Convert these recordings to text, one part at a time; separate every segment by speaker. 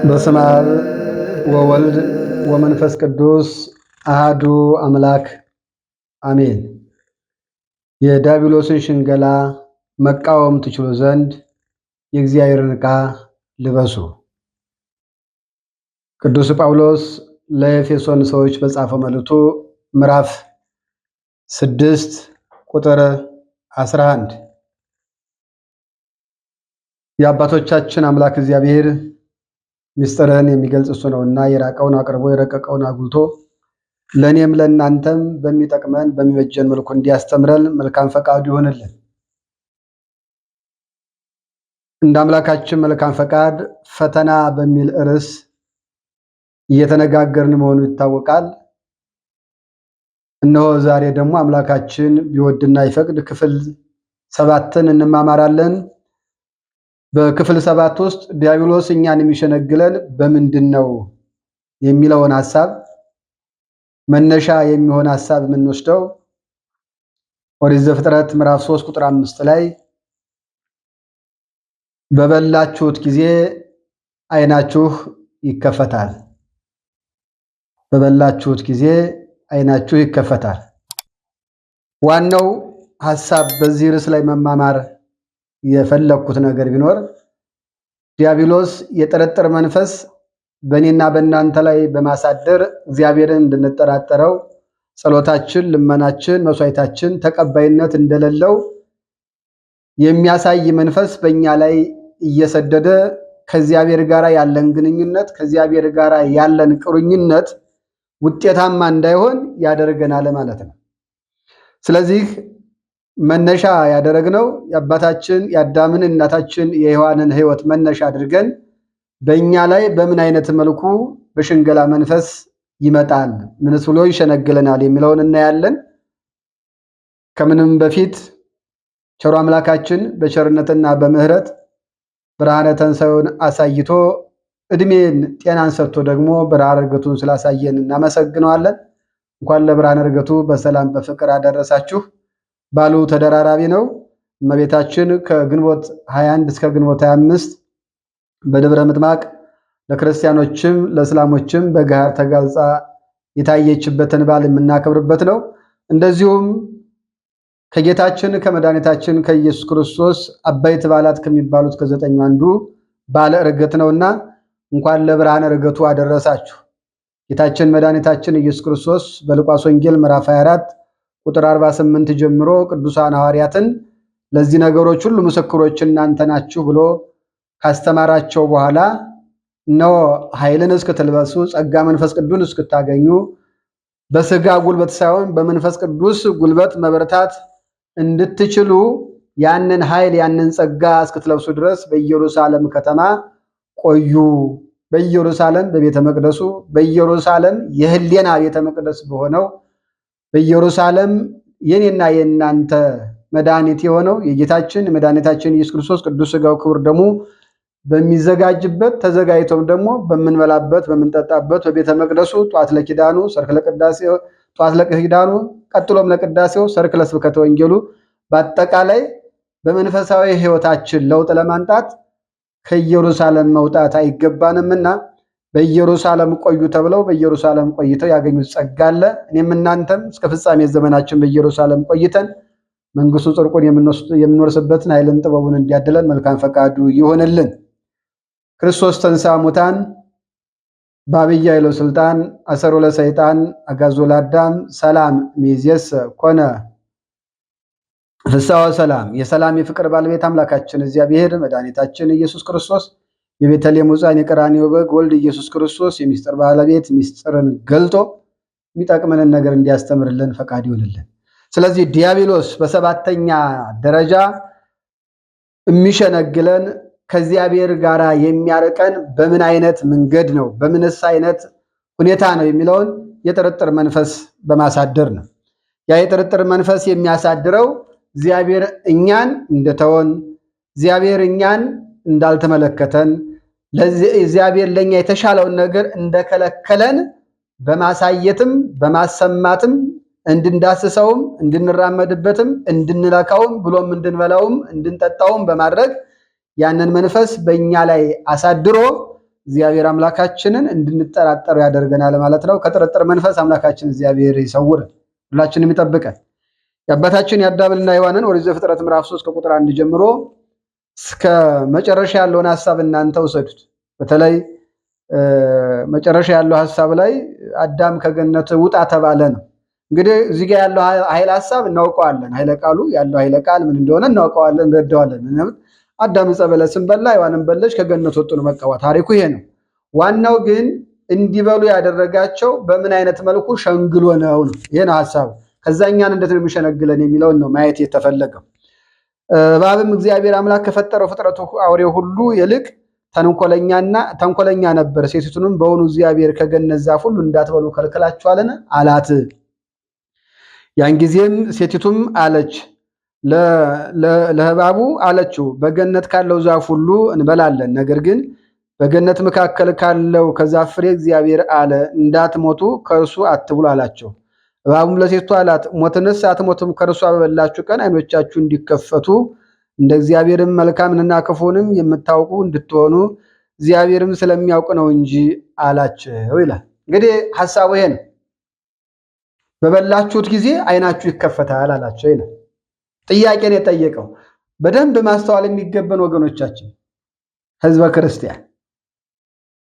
Speaker 1: በስመ አብ ወወልድ ወመንፈስ ቅዱስ አሃዱ አምላክ አሜን። የዲያብሎስን ሽንገላ መቃወም ትችሉ ዘንድ የእግዚአብሔርን ዕቃ ልበሱ። ቅዱስ ጳውሎስ ለኤፌሶን ሰዎች በጻፈው መልእክቱ ምዕራፍ 6 ቁጥር 11 የአባቶቻችን አምላክ እግዚአብሔር ምስጢርን የሚገልጽ እሱ ነውና የራቀውን አቅርቦ የረቀቀውን አጉልቶ ለእኔም ለእናንተም በሚጠቅመን በሚበጀን መልኩ እንዲያስተምረን መልካም ፈቃዱ ይሆንልን። እንደ አምላካችን መልካም ፈቃድ ፈተና በሚል ርዕስ እየተነጋገርን መሆኑ ይታወቃል። እነሆ ዛሬ ደግሞ አምላካችን ቢወድና ይፈቅድ ክፍል 7ን እንማማራለን። በክፍል 7 ውስጥ ዲያብሎስ እኛን የሚሸነግለን በምንድን ነው የሚለውን ሐሳብ መነሻ የሚሆን ሐሳብ የምንወስደው ኦሪት ዘፍጥረት ምዕራፍ 3 ቁጥር 5 ላይ በበላችሁት ጊዜ ዓይናችሁ ይከፈታል። በበላችሁት ጊዜ ዓይናችሁ ይከፈታል። ዋናው ሐሳብ በዚህ ርዕስ ላይ መማማር የፈለኩት ነገር ቢኖር ዲያብሎስ የጥርጥር መንፈስ በእኔና በእናንተ ላይ በማሳደር እግዚአብሔርን እንድንጠራጠረው ጸሎታችን፣ ልመናችን፣ መስዋዕታችን ተቀባይነት እንደሌለው የሚያሳይ መንፈስ በእኛ ላይ እየሰደደ ከእግዚአብሔር ጋር ያለን ግንኙነት ከእግዚአብሔር ጋር ያለን ቁርኝነት ውጤታማ እንዳይሆን ያደርገናል ማለት ነው። ስለዚህ መነሻ ያደረግነው የአባታችን የአዳምን እናታችን የሔዋንን ሕይወት መነሻ አድርገን በእኛ ላይ በምን አይነት መልኩ በሽንገላ መንፈስ ይመጣል፣ ምንስ ብሎ ይሸነግለናል የሚለውን እናያለን። ከምንም በፊት ቸሩ አምላካችን በቸርነትና በምሕረት ብርሃነ ትንሣኤውን አሳይቶ ዕድሜን ጤናን ሰጥቶ ደግሞ ብርሃነ ዕርገቱን ስላሳየን እናመሰግነዋለን። እንኳን ለብርሃነ ዕርገቱ በሰላም በፍቅር አደረሳችሁ። ባሉ ተደራራቢ ነው። እመቤታችን ከግንቦት 21 እስከ ግንቦት 25 በደብረ ምጥማቅ ለክርስቲያኖችም ለእስላሞችም በገሃድ ተጋልጻ የታየችበትን በዓል የምናከብርበት ነው። እንደዚሁም ከጌታችን ከመድኃኒታችን ከኢየሱስ ክርስቶስ አበይት በዓላት ከሚባሉት ከ9 አንዱ በዓለ ዕርገት ነውና እንኳን ለብርሃነ ዕርገቱ አደረሳችሁ። ጌታችን መድኃኒታችን ኢየሱስ ክርስቶስ በሉቃስ ወንጌል ምዕራፍ 24 ቁጥር 48 ጀምሮ ቅዱሳን ሐዋርያትን ለዚህ ነገሮች ሁሉ ምስክሮች እናንተ ናችሁ ብሎ ካስተማራቸው በኋላ እነሆ ኃይልን እስክትለብሱ ጸጋ መንፈስ ቅዱስን እስክታገኙ በሥጋ ጉልበት ሳይሆን በመንፈስ ቅዱስ ጉልበት መበረታት እንድትችሉ ያንን ኃይል ያንን ጸጋ እስክትለብሱ ድረስ በኢየሩሳሌም ከተማ ቆዩ። በኢየሩሳሌም በቤተ መቅደሱ በኢየሩሳሌም የህሊና ቤተ መቅደስ በሆነው በኢየሩሳሌም የኔና የእናንተ መድኃኒት የሆነው የጌታችን የመድኃኒታችን ኢየሱስ ክርስቶስ ቅዱስ ሥጋው ክቡር ደሙ በሚዘጋጅበት ተዘጋጅቶም ደግሞ በምንበላበት በምንጠጣበት በቤተ መቅደሱ ጧት ለኪዳኑ ሰርክ ለቅዳሴው ጧት ለኪዳኑ ቀጥሎም ለቅዳሴው ሰርክ ለስብከተ ወንጌሉ በአጠቃላይ በመንፈሳዊ ሕይወታችን ለውጥ ለማምጣት ከኢየሩሳሌም መውጣት አይገባንምና በኢየሩሳሌም ቆዩ ተብለው በኢየሩሳሌም ቆይተው ያገኙት ጸጋ አለ። እኔም እናንተም እስከ ፍጻሜ ዘመናችን በኢየሩሳሌም ቆይተን መንግስቱ ጽድቁን የምንወርስበትን ኃይልን ጥበቡን እንዲያድለን መልካም ፈቃዱ ይሆንልን። ክርስቶስ ተንሥአ እሙታን በዐቢይ ኃይሎ ሥልጣን አሰሮ ለሰይጣን አግዓዞ ለአዳም ሰላም ሚእዜሰ ኮነ ፍስሐ ወሰላም። የሰላም የፍቅር ባለቤት አምላካችን እግዚአብሔር መድኃኒታችን ኢየሱስ ክርስቶስ የቤተልሔም ሕፃን የቀራንዮ በግ ወልድ ኢየሱስ ክርስቶስ የምስጢር ባለቤት ምስጢርን ገልጦ የሚጠቅመንን ነገር እንዲያስተምርልን ፈቃድ ይሁንልን። ስለዚህ ዲያብሎስ በሰባተኛ ደረጃ የሚሸነግለን ከእግዚአብሔር ጋር የሚያርቀን በምን አይነት መንገድ ነው፣ በምንስ አይነት ሁኔታ ነው የሚለውን የጥርጥር መንፈስ በማሳደር ነው። ያ የጥርጥር መንፈስ የሚያሳድረው እግዚአብሔር እኛን እንደተወን፣ እግዚአብሔር እኛን እንዳልተመለከተን፣ እግዚአብሔር ለኛ የተሻለውን ነገር እንደከለከለን በማሳየትም በማሰማትም እንድንዳስሰውም እንድንራመድበትም እንድንለካውም ብሎም እንድንበላውም እንድንጠጣውም በማድረግ ያንን መንፈስ በእኛ ላይ አሳድሮ እግዚአብሔር አምላካችንን እንድንጠራጠሩ ያደርገናል ማለት ነው። ከጥርጥር መንፈስ አምላካችን እግዚአብሔር ይሰውረን፣ ሁላችንም ይጠብቀን። የአባታችን የአዳምና ሔዋንን ኦሪት ዘፍጥረት ምዕራፍ 3 ከቁጥር 1 ጀምሮ እስከ መጨረሻ ያለውን ሐሳብ እናንተ ውሰዱት። በተለይ መጨረሻ ያለው ሐሳብ ላይ አዳም ከገነት ውጣ ተባለ ነው። እንግዲህ እዚህ ጋር ያለው ኃይለ ሐሳብ እናውቀዋለን። ኃይለ ቃሉ ያለው ኃይለ ቃል ምን እንደሆነ እናውቀዋለን፣ እንረዳዋለን። አዳም ዕፀ በለስን በላ፣ ሔዋንም በለች፣ ከገነት ወጡ ነው። በቃ ታሪኩ ይሄ ነው። ዋናው ግን እንዲበሉ ያደረጋቸው በምን አይነት መልኩ ሸንግሎ ነው። ይሄ ነው ሐሳቡ። ከዛኛን እንዴት ነው የሚሸነግለን የሚለውን ነው ማየት የተፈለገው። እባብም እግዚአብሔር አምላክ ከፈጠረው ፍጥረቱ አውሬ ሁሉ ይልቅ ተንኮለኛ ነበር። ሴቲቱንም በውኑ እግዚአብሔር ከገነት ዛፍ ሁሉ እንዳትበሉ ከልክላችኋልን አላት። ያን ጊዜም ሴቲቱም አለች ለእባቡ አለችው፣ በገነት ካለው ዛፍ ሁሉ እንበላለን፣ ነገር ግን በገነት መካከል ካለው ከዛፍ ፍሬ እግዚአብሔር አለ እንዳትሞቱ ከእርሱ አትብሉ አላቸው። እባቡም ለሴቲቱ አላት፣ ሞትንስ አትሞቱም፣ ከእርሷ በበላችሁ ቀን ዓይኖቻችሁ እንዲከፈቱ እንደ እግዚአብሔርም መልካምንና ክፉንም የምታውቁ እንድትሆኑ እግዚአብሔርም ስለሚያውቅ ነው እንጂ አላቸው ይላል። እንግዲህ ሐሳቡ ይሄ ነው። በበላችሁት ጊዜ ዓይናችሁ ይከፈታል አላቸው ይላል። ጥያቄን የጠየቀው በደንብ ማስተዋል የሚገባን ወገኖቻችን፣ ሕዝበ ክርስቲያን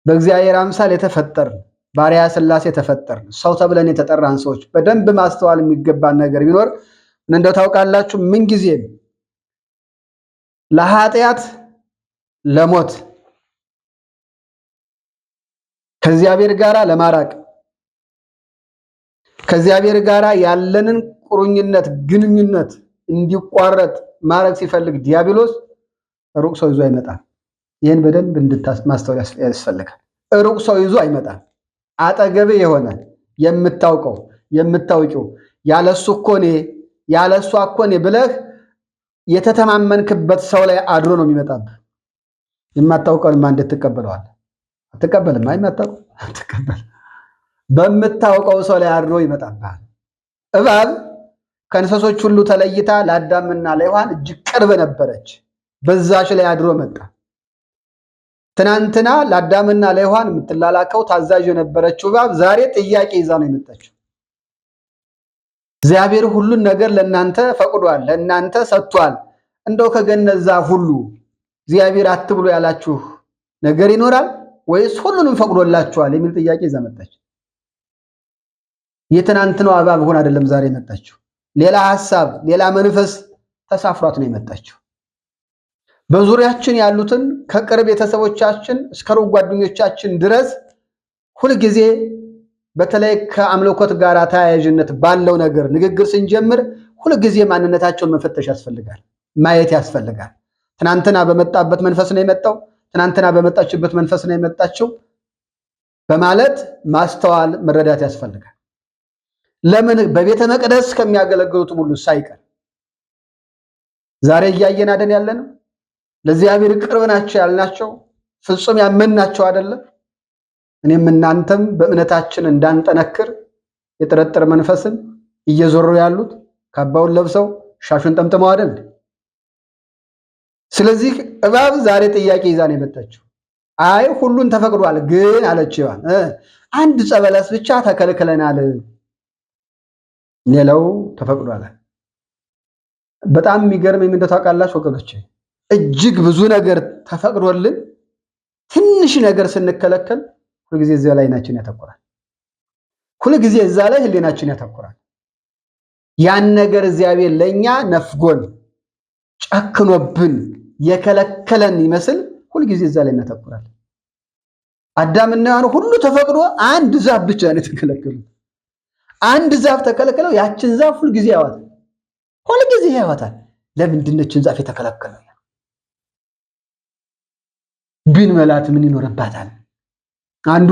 Speaker 1: በእግዚአብሔር አምሳል የተፈጠርን ባሪያ ሥላሴ የተፈጠርን ሰው ተብለን የተጠራን ሰዎች በደንብ ማስተዋል የሚገባን ነገር ቢኖር እንደው ታውቃላችሁ፣ ምንጊዜም ለኃጢአት ለሞት ከእግዚአብሔር ጋር ለማራቅ ከእግዚአብሔር ጋር ያለንን ቁርኝነት ግንኙነት እንዲቋረጥ ማድረግ ሲፈልግ ዲያብሎስ ሩቅ ሰው ይዞ አይመጣም። ይህን በደንብ ማስተዋል ያስፈልጋል። ሩቅ ሰው ይዞ አይመጣም። አጠገብ የሆነ የምታውቀው የምታውቂው ያለሱ እኮኔ ያለሱ አኮኔ ብለህ የተተማመንክበት ሰው ላይ አድሮ ነው የሚመጣብህ። የማታውቀውን ማን እንድትቀበለዋል? አትቀበልም። የማታውቀው አትቀበል። በምታውቀው ሰው ላይ አድሮ ይመጣብሃል። እባብ ከእንስሶች ሁሉ ተለይታ ለአዳምና ለሔዋን እጅግ ቅርብ ነበረች። በዛች ላይ አድሮ መጣ። ትናንትና ለአዳምና ለሔዋን የምትላላከው ታዛዥ የነበረችው እባብ ዛሬ ጥያቄ ይዛ ነው የመጣችው። እግዚአብሔር ሁሉን ነገር ለእናንተ ፈቅዷል፣ ለእናንተ ሰጥቷል። እንደው ከገነት ዛፍ ሁሉ እግዚአብሔር አትብሉ ያላችሁ ነገር ይኖራል ወይስ ሁሉንም ፈቅዶላችኋል የሚል ጥያቄ ይዛ መጣች። የትናንትናው እባብ ሆነ አይደለም ዛሬ የመጣችው። ሌላ ሐሳብ፣ ሌላ መንፈስ ተሳፍሯት ነው የመጣችው። በዙሪያችን ያሉትን ከቅርብ ቤተሰቦቻችን እስከ ሩቅ ጓደኞቻችን ድረስ ሁልጊዜ በተለይ ከአምልኮት ጋር ተያያዥነት ባለው ነገር ንግግር ስንጀምር ሁልጊዜ ማንነታቸውን መፈተሽ ያስፈልጋል፣ ማየት ያስፈልጋል። ትናንትና በመጣበት መንፈስ ነው የመጣው፣ ትናንትና በመጣችበት መንፈስ ነው የመጣችው በማለት ማስተዋል መረዳት ያስፈልጋል። ለምን በቤተ መቅደስ ከሚያገለግሉት ሁሉ ሳይቀር ዛሬ እያየን አደን ያለነው ለእግዚአብሔር ቅርብ ናቸው ያልናቸው ፍጹም ያመንናቸው አይደለም። እኔም እናንተም በእምነታችን እንዳንጠነክር የጥርጥር መንፈስን እየዞሩ ያሉት ካባውን ለብሰው ሻሹን ጠምጥመው አይደል? ስለዚህ እባብ ዛሬ ጥያቄ ይዛ ነው የመጣችው። አይ ሁሉን ተፈቅዷል ግን አለችው፣ አንድ ዕፀ በለስ ብቻ ተከልክለናል፣ ሌላው ተፈቅዷል። በጣም የሚገርም እንደው ታውቃላችሁ ወገኖቼ፣ እጅግ ብዙ ነገር ተፈቅዶልን ትንሽ ነገር ስንከለከል ሁልጊዜ እዛ ላይ አይናችን ያተኩራል። ሁልጊዜ እዛ ላይ ህሊናችን ያተኩራል። ያን ነገር እግዚአብሔር ለኛ ነፍጎን ጨክኖብን የከለከለን ይመስል ሁልጊዜ እዛ ላይ እናተኩራል። አዳምና ሔዋን ሁሉ ተፈቅዶ አንድ ዛፍ ብቻ ነው የተከለከሉት። አንድ ዛፍ ተከልክለው ያችን ዛፍ ሁልጊዜ ያዋታል። ለምንድን ነው ይችን ዛፍ የተከለከለው? ቢንመላት ምን ይኖርባታል? አንዱ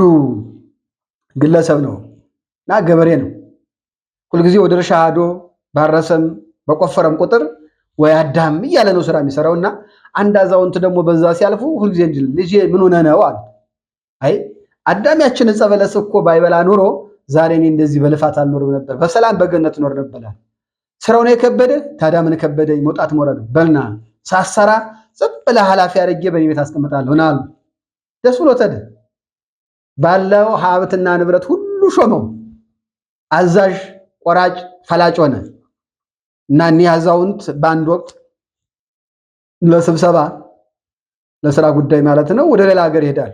Speaker 1: ግለሰብ ነው እና ገበሬ ነው። ሁልጊዜ ወደ እርሻ ሄዶ ባረሰም በቆፈረም ቁጥር ወይ አዳም እያለ ነው ስራ የሚሰራው እና አንድ አዛውንት ደግሞ በዛ ሲያልፉ ሁልጊዜ እንዲል ልጄ ምን ሆነ ነው አሉ። አይ አዳም ያችን ዕፀ በለስ እኮ ባይበላ ኑሮ ዛሬ እኔ እንደዚህ በልፋት አልኖርም ነበር፣ በሰላም በገነት ኖር ነበር። ስራው ነው የከበደ። ታዲያ ምን ከበደኝ? መውጣት መውረድ በልና ሳሰራ ዝም ብለህ ኃላፊ አድርጌ በእኔ ቤት አስቀምጣለሁ እና አሉ። ደስ ብሎ ተደ ባለው ሀብትና ንብረት ሁሉ ሾመው። አዛዥ፣ ቆራጭ፣ ፈላጭ ሆነ እና እኒህ አዛውንት በአንድ ወቅት ለስብሰባ ለስራ ጉዳይ ማለት ነው ወደ ሌላ ሀገር ይሄዳሉ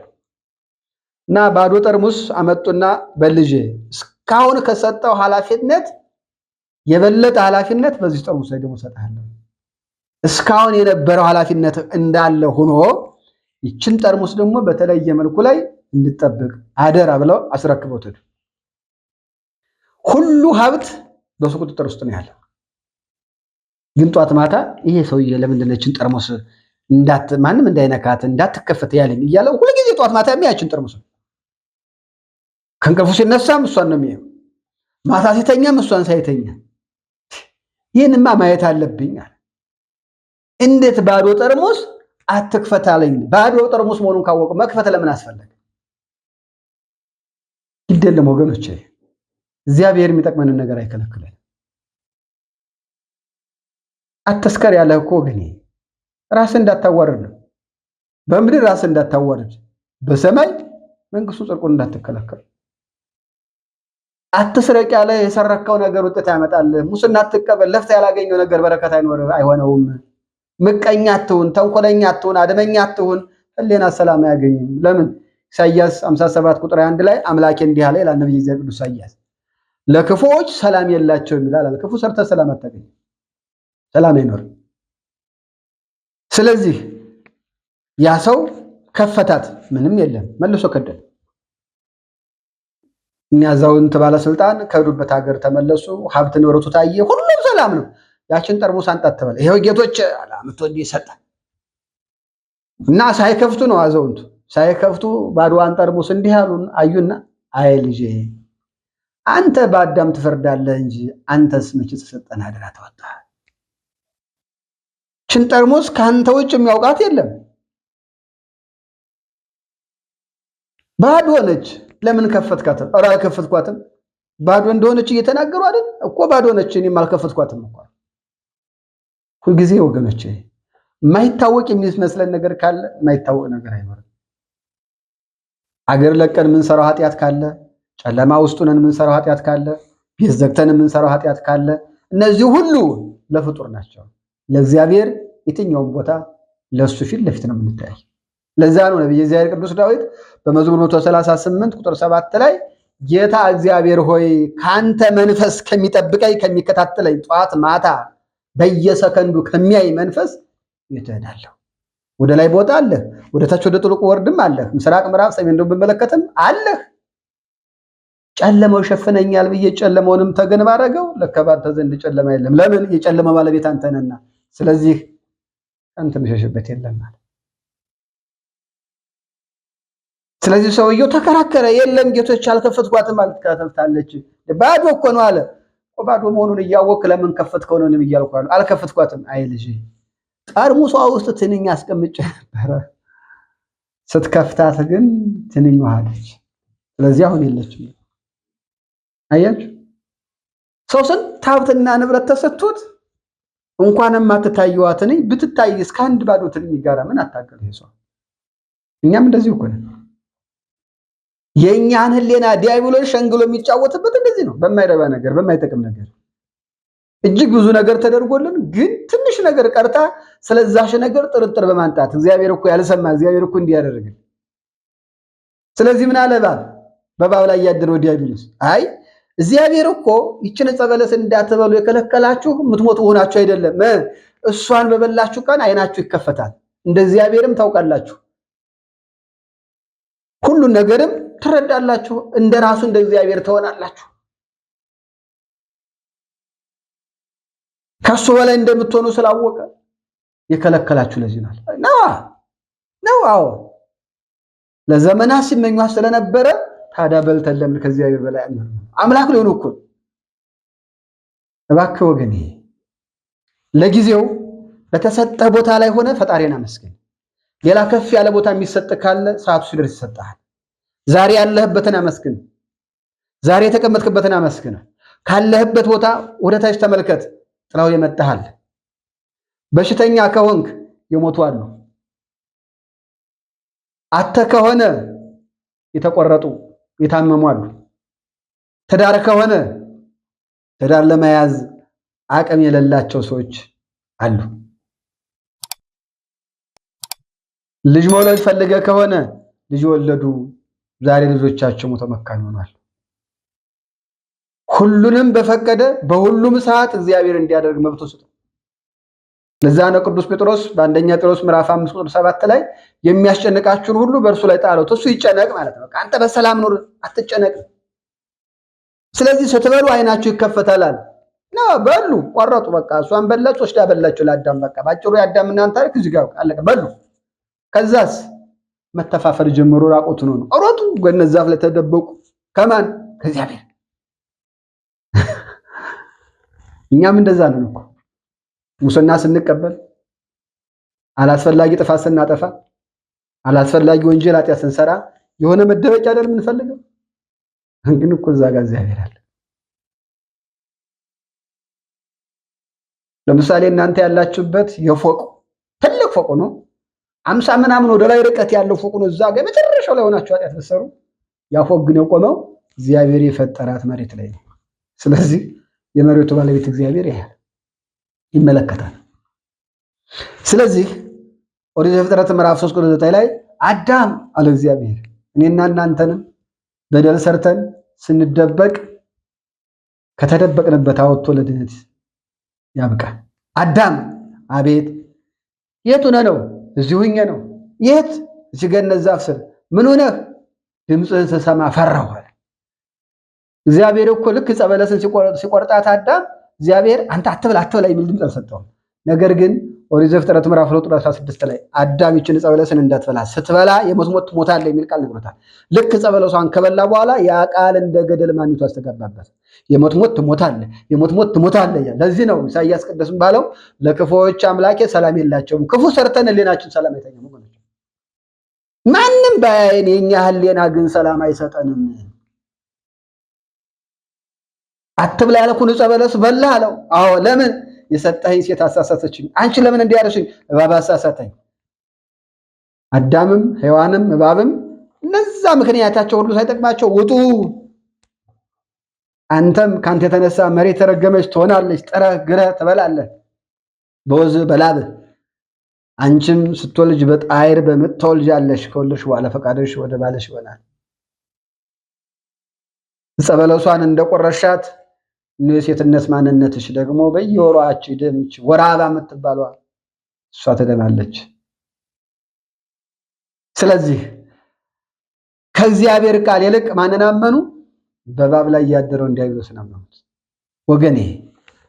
Speaker 1: እና ባዶ ጠርሙስ አመጡና በልጄ እስካሁን ከሰጠው ኃላፊነት የበለጠ ኃላፊነት በዚህ ጠርሙስ ላይ ደግሞ ሰጣለሁ። እስካሁን የነበረው ኃላፊነት እንዳለ ሆኖ ይችን ጠርሙስ ደግሞ በተለየ መልኩ ላይ እንድጠብቅ አደራ ብለው አስረክበውት ሄዱ። ሁሉ ሀብት በሱ ቁጥጥር ውስጥ ነው ያለው። ግን ጧት ማታ ይሄ ሰውዬ ለምንድን ነው ይችን ጠርሙስ ማንም እንዳይነካት እንዳትከፈት ያለኝ እያለው ሁልጊዜ ጧት ማታ የሚያችን ጠርሙስ ከእንቅልፉ ሲነሳም እሷን ነው የሚያየው፣ ማታ ሲተኛም እሷን ሳይተኛ። ይህንማ ማየት አለብኝ አለ። እንዴት ባዶ ጠርሙስ አትክፈት አለኝ? ባዶ ጠርሙስ መሆኑን ካወቀ መክፈት ለምን አስፈለገ? ይደለም ወገኖቼ፣ እግዚአብሔር የሚጠቅመንን ነገር አይከለክለን። አትስከር ያለህ እኮ ወገኔ ራስን እንዳታዋርድ ነው። በምድር ራስን እንዳታዋርድ፣ በሰማይ መንግስቱ ጽድቁን እንዳትከለከል። አትስረቅ ያለ የሰረከው ነገር ውጤት ያመጣል። ሙስና አትቀበል፣ ለፍተህ ያላገኘው ነገር በረከት አይሆነውም። ምቀኛ አትሁን፣ ተንኮለኛ አትሁን፣ አድመኛ አትሁን፣ ህሊና ሰላም አያገኝም። ለምን? ኢሳይያስ 57 ቁጥር 1 ላይ አምላኬ እንዲህ አለ ይላል ነብዩ እግዚአብሔር ቅዱስ ኢሳይያስ፣ ለክፉዎች ሰላም የላቸውም ይላል። ክፉ ሰርተህ ሰላም አታገኝም፣ ሰላም አይኖርም። ስለዚህ ያ ሰው ከፈታት፣ ምንም የለም፣ መልሶ ከደለ። እኛ አዛውንት ባለስልጣን ከሄዱበት ሀገር ተመለሱ። ሀብት ንብረቱ ታየ፣ ሁሉም ሰላም ነው። ያችን ጠርሙስ አንጣት ተበለ። ይሄው ጌቶች አላምቶ እንዲህ ይሰጣል እና ሳይከፍቱ ነው አዛውንቱ ሳይከፍቱ ባዶዋን ጠርሙስ እንዲህ አዩና፣ አይ ልጄ አንተ በአዳም ትፈርዳለህ እንጂ አንተስ መቼ ተሰጠን አደራ ተወጣ። ችን ጠርሙስ ከአንተ ውጭ የሚያውቃት የለም፣ ባዶ ነች። ለምን ከፈትካት? ኧረ አልከፈትኳትም። ባዶ እንደሆነች እየተናገሩ አይደል እኮ ባዶ ነች፣ እኔም አልከፈትኳትም እኮ። ሁልጊዜ ወገኖቼ የማይታወቅ የሚመስለን ነገር ካለ የማይታወቅ ነገር አይኖርም። አገር ለቀን የምንሰራው ኃጢአት ካለ፣ ጨለማ ውስጥ ነን የምንሰራው ኃጢአት ካለ፣ ቤት ዘግተን የምንሰራው ኃጢአት ካለ፣ እነዚህ ሁሉ ለፍጡር ናቸው። ለእግዚአብሔር የትኛውም ቦታ ለሱ ፊት ለፊት ነው የምንታይ። ለዛ ነው ነብዩ እግዚአብሔር ቅዱስ ዳዊት በመዝሙር 138 ቁጥር 7 ላይ ጌታ እግዚአብሔር ሆይ ካንተ መንፈስ ከሚጠብቀኝ ከሚከታተለኝ ጧት ማታ በየሰከንዱ ከሚያይ መንፈስ ይተዳለሁ። ወደ ላይ ቦታ አለ፣ ወደ ታች ወደ ጥልቁ ወርድም አለ፣ ምስራቅ ምዕራብ ሰሜን ደቡብ ብመለከትም አለ። ጨለማው ሸፍነኛል ብዬ ጨለማውንም ተገን ባረገው ለካ ባንተ ዘንድ ጨለማ የለም። ለምን? የጨለማ ባለቤት አንተ ነህና። ስለዚህ አንተ መሸሽበት የለም ማለት። ስለዚህ ሰውየው ተከራከረ። የለም ጌቶች አልከፈትኳትም ማለት ከፈታለች። ባዶ እኮ ነው አለ። ባዶ መሆኑን እያወቅህ ለምን ከፈትከው ነው እያልኩ አለ። አልከፈትኳትም። አይ ልጅ ጠርሙሷ ውስጥ ትንኝ አስቀምጬ ነበረ፣ ስትከፍታት ግን ትንኝ ዋለች። ስለዚህ አሁን የለችም። አያችሁ፣ ሰው ስንት ሀብትና ንብረት ተሰጥቶት እንኳንም አትታየዋ ትንኝ ብትታይ እስከ አንድ ባዶ ትንኝ ጋር ምን አታገል ይሄ ሰው። እኛም እንደዚህ እኮ ነን። የእኛን ህሊና ዲያብሎስ ሸንግሎ የሚጫወትበት እንደዚህ ነው። በማይረባ ነገር፣ በማይጠቅም ነገር እጅግ ብዙ ነገር ተደርጎልን ግን ትንሽ ነገር ቀርታ ስለዛሽ ነገር ጥርጥር በማንጣት እግዚአብሔር እኮ ያልሰማ እግዚአብሔር እኮ እንዲያደርግ። ስለዚህ ምን አለ በእባብ ላይ ያደረው ዲያብሎስ፣ አይ እግዚአብሔር እኮ ይችን ዕፀ በለስ እንዳትበሉ የከለከላችሁ የምትሞቱ ሆናችሁ አይደለም፣ እሷን በበላችሁ ቀን አይናችሁ ይከፈታል፣ እንደ እግዚአብሔርም ታውቃላችሁ፣ ሁሉን ነገርም ትረዳላችሁ፣ እንደራሱ እንደ እግዚአብሔር ትሆናላችሁ። ከሱ በላይ እንደምትሆኑ ስላወቀ የከለከላችሁ ለዚህ ነው። አዎ ለዘመናት ሲመኟት ስለነበረ ታዲያ በልተን ለምን ከእግዚአብሔር በላይ አምላክ ሊሆኑ እኮ። እባክህ ወገኔ ለጊዜው በተሰጠ ቦታ ላይ ሆነ ፈጣሪን አመስግን። ሌላ ከፍ ያለ ቦታ የሚሰጥ ካለ ሰዓቱ ሲደርስ ይሰጣል። ዛሬ ያለህበትን አመስግን። ዛሬ የተቀመጥክበትን አመስግን። ካለህበት ቦታ ወደ ታች ተመልከት፣ ጥላው የመጣሃል። በሽተኛ ከሆንክ የሞቱ አሉ። አተ ከሆነ የተቆረጡ የታመሙ አሉ። ትዳር ከሆነ ትዳር ለመያዝ አቅም የሌላቸው ሰዎች አሉ። ልጅ መውለድ ፈልገ ከሆነ ልጅ ወለዱ። ዛሬ ልጆቻቸው ሞተው መካን ሆኗል። ሁሉንም በፈቀደ በሁሉም ሰዓት እግዚአብሔር እንዲያደርግ መብቶ ስጡ። ለዛ ነው ቅዱስ ጴጥሮስ በአንደኛ ጴጥሮስ ምዕራፍ 5 ቁጥር 7 ላይ የሚያስጨንቃችሁን ሁሉ በእርሱ ላይ ጣሉት፣ እሱ ይጨነቅ ማለት ነው። አንተ በሰላም ኑር፣ አትጨነቅ። ስለዚህ ስትበሉ አይናችሁ ይከፈታል። ነው በሉ፣ ቆረጡ። በቃ እሷን በላች፣ ወስዳ በላችሁ ለአዳም። በቃ ባጭሩ የአዳምና እናንተ ታሪክ እዚህ ጋር አለቀ። በሉ። ከዛስ መተፋፈር ጀምሮ ራቆት ነው ሮጡ። ገነት ዛፍ ላይ ተደበቁ። ከማን? ከእግዚአብሔር። እኛም እንደዛ ነን እኮ ሙስና ስንቀበል፣ አላስፈላጊ ጥፋት ስናጠፋ፣ አላስፈላጊ ወንጀል ኃጢአት ስንሰራ የሆነ መደበቂያ አይደል የምንፈልገው? ግን እኮ እዛ ጋር እግዚአብሔር አለ። ለምሳሌ እናንተ ያላችሁበት የፎቅ ትልቅ ፎቅ ነው፣ 50 ምናምን ወደ ላይ ርቀት ያለው ፎቅ ነው። እዛ ጋር መጨረሻው ላይ ሆናችሁ ኃጢአት ብትሰሩ ያ ፎቅ ግን የቆመው እግዚአብሔር የፈጠራት መሬት ላይ ነው። ስለዚህ የመሬቱ ባለቤት እግዚአብሔር ያያል፣ ይመለከታል። ስለዚህ ኦሪት ዘፍጥረት ምዕራፍ 3 ቁጥር 9 ላይ አዳም አለ እግዚአብሔር እኔና እናንተንም በደል ሰርተን ስንደበቅ ከተደበቅንበት አወጥቶ ለድነት ያብቃል። አዳም አቤት የት ሆነህ ነው? እዚሁ ሆኜ ነው። የት? እዚህ ገነት ዛፍ ስር። ምን ሆነህ? ድምፅህን ስሰማ ፈራሁ አለ። እግዚአብሔር እኮ ልክ ዕፀ በለስን ሲቆርጣት አዳም እግዚአብሔር አንተ አትብላ የሚል ድምፅ አልሰጠውም። ነገር ግን ኦሪት ዘፍጥረት ምዕራፍ 2 ቁጥር 16 ላይ አዳም ይችን ዕፀ በለስን እንዳትበላ ስትበላ የሞት ትሞታለህ የሚል ቃል ነግሮታል። ልክ ዕፀ በለሷን ከበላ በኋላ ያ ቃል እንደ ገደል ማሚቱ አስተጋባበት። የሞት ትሞታለህ፣ የሞት ትሞታለህ። ለዚህ ነው ኢሳይያስ ቅዱስም ባለው ለክፉዎች አምላኬ ሰላም የላቸውም። ክፉ ሰርተን ህሊናችን ሰላም አይተኛም። ማንም ባያየን የኛ ህሊና ግን ሰላም አይሰጠንም። አትብላ ያልኩህን ዕፀ በለስ በላህ አለው። አዎ ለምን? የሰጠኸኝ ሴት አሳሳተችኝ። አንቺ ለምን እንዲህ ያለሽኝ? እባብ አሳሳተኝ። አዳምም ሔዋንም እባብም እነዛ ምክንያታቸው ሁሉ ሳይጠቅማቸው ውጡ፣ አንተም ካንተ የተነሳ መሬት የተረገመች ትሆናለች፣ ጥረህ ግረህ ትበላለህ በወዝህ በላብህ፣ አንቺም ስትወልጅ በጣይር በምጥ ትወልጃለሽ፣ ከወለድሽ በኋላ ፈቃድሽ ወደ ባልሽ ይሆናል። ዕፀ በለሷን እንደቆረሻት የሴትነት ማንነትሽ ደግሞ በየወሯች ደምች ወራባ የምትባሏ እሷ ትደማለች። ስለዚህ ከእግዚአብሔር ቃል ይልቅ ማንን አመኑ? በእባብ ላይ ያደረው ዲያብሎስን አመኑት። ወገኔ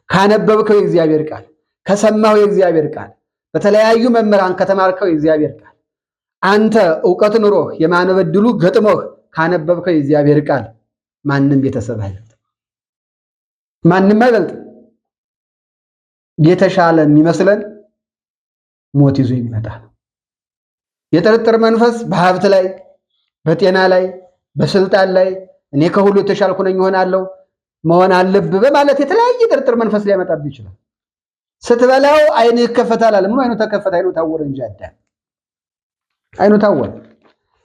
Speaker 1: ካነበብከው የእግዚአብሔር ቃል፣ ከሰማው የእግዚአብሔር ቃል፣ በተለያዩ መምህራን ከተማርከው የእግዚአብሔር ቃል፣ አንተ ዕውቀት ኑሮህ የማንበብ ዕድሉ ገጥሞህ ካነበብከው የእግዚአብሔር ቃል ማንም ቤተሰብ አይበልጥ፣ ማንም አይበልጥ። የተሻለ የሚመስለን ሞት ይዞ የሚመጣ ነው። የጥርጥር መንፈስ በሀብት ላይ፣ በጤና ላይ፣ በስልጣን ላይ እኔ ከሁሉ የተሻልኩ ነኝ እሆናለሁ መሆን አለብህ በማለት የተለያየ ጥርጥር መንፈስ ሊያመጣብህ ይችላል። ስትበላው አይኑ ይከፈታል አለ። ምን አይኑ ተከፈተ? አይኑ ታወረ እንጂ አዳም አይኑ ታወረ።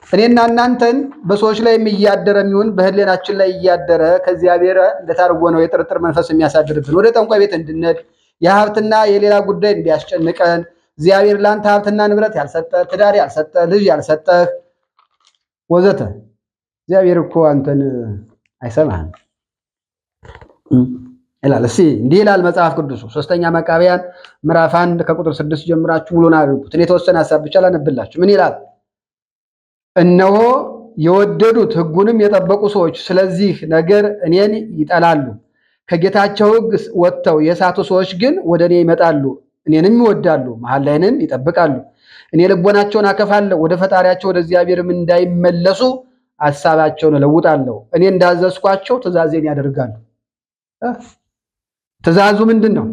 Speaker 1: እኔና እናንተን በሰዎች ላይ እያደረ የሚሆን በህሊናችን ላይ እያደረ ከእግዚአብሔር እንደታርጎ ነው የጥርጥር መንፈስ የሚያሳድርብን። ወደ ጠንቋይ ቤት እንድንሄድ የሀብትና የሌላ ጉዳይ እንዲያስጨንቀን እግዚአብሔር ለአንተ ሀብትና ንብረት ያልሰጠ፣ ትዳር ያልሰጠ፣ ልጅ ያልሰጠህ ወዘተ እግዚአብሔር እኮ አንተን አይሰማህም ይላል። እስኪ እንዲህ ይላል መጽሐፍ ቅዱሱ 3ኛ መቃብያን ምዕራፍ 1 ከቁጥር 6 ጀምራችሁ ሙሉን አድርጉት። እኔ የተወሰነ ሐሳብ ብቻ ላነብላችሁ። ምን ይላል? እነሆ የወደዱት ሕጉንም የጠበቁ ሰዎች ስለዚህ ነገር እኔን ይጠላሉ። ከጌታቸው ሕግ ወጥተው የሳቱ ሰዎች ግን ወደ እኔ ይመጣሉ፣ እኔንም ይወዳሉ፣ መሐላዬንም ይጠብቃሉ። እኔ ልቦናቸውን አከፋለሁ፣ ወደ ፈጣሪያቸው ወደ እግዚአብሔርም እንዳይመለሱ ሐሳባቸውን እለውጣለሁ። እኔ እንዳዘዝኳቸው ትእዛዜን ያደርጋሉ። ትእዛዙ ምንድን ነው?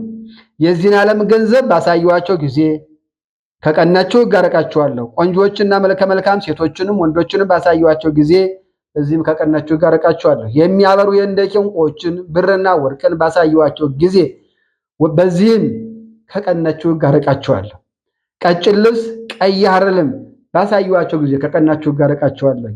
Speaker 1: የዚህን ዓለም ገንዘብ ባሳየኋቸው ጊዜ ከቀናቸው ሕግ አርቃቸዋለሁ። ቆንጆችና መልከ መልካም ሴቶችንም ወንዶችንም ባሳየኋቸው ጊዜ በዚህም ከቀናቸው ሕግ አርቃቸዋለሁ። የሚያበሩ የዕንቁ ዕንቁዎችን ብርና ወርቅን ባሳየኋቸው ጊዜ በዚህም ከቀናቸው ሕግ አርቃቸዋለሁ። ቀጭን ልብስ ቀይ ሐርልም ባሳየኋቸው ጊዜ ከቀናቸው ሕግ አርቃቸዋለሁ።